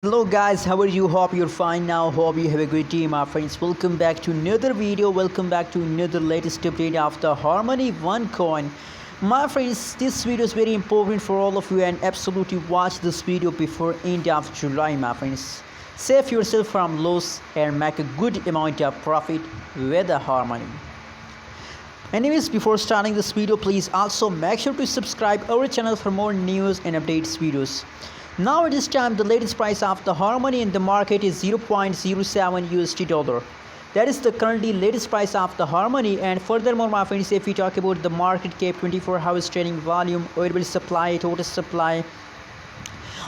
Hello guys, how are you? Hope you're fine now. Hope you have a great day, my friends. Welcome back to another video. Welcome back to another latest update of the Harmony One coin. My friends, this video is very important for all of you and absolutely watch this video before end of July, my friends. Save yourself from loss and make a good amount of profit with the Harmony. Anyways, before starting this video, please also make sure to subscribe our channel for more news and updates videos. Now at this time, the latest price of the Harmony in the market is 0.07 USD dollar. That is the currently latest price of the Harmony. And furthermore, my friends, if we talk about the market cap, 24 hours trading volume, available supply, total supply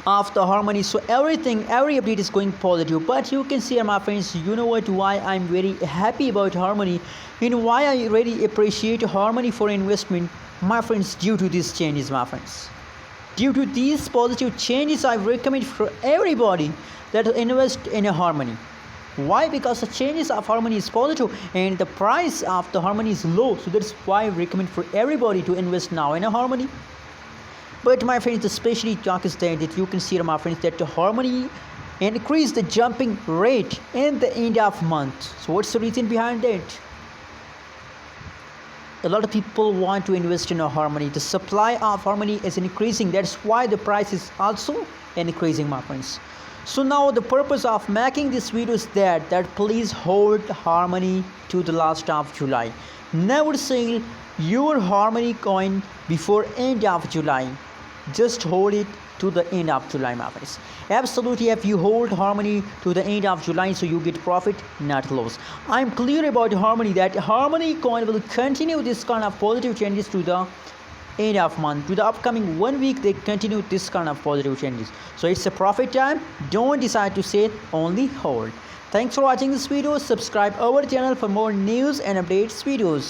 of the Harmony, so every update is going positive. But you can see, my friends, you know what, why I'm very happy about Harmony and why I really appreciate Harmony for investment, my friends, due to these changes, my friends. Due to these positive changes, I recommend for everybody that invest in a Harmony. Why? Because the changes of Harmony is positive and the price of the Harmony is low. So that's why I recommend for everybody to invest now in a Harmony. But my friends, the special talk is that you can see, my friends, that the Harmony increase the jumping rate in the end of month. So what's the reason behind that? A lot of people want to invest in a Harmony. The supply of Harmony is increasing. That's why the price is also increasing, my friends. So now the purpose of making this video is that please hold Harmony to the last of July. Never sell your Harmony coin before end of July. Just hold it to the end of July, my friends. Absolutely, if you hold Harmony to the end of July, so you get profit, not loss. I'm clear about Harmony that Harmony coin will continue this kind of positive changes to the end of month. To the upcoming 1 week, they continue this kind of positive changes. So it's a profit time. Don't decide to sell, only hold. Thanks for watching this video. Subscribe our channel for more news and updates videos.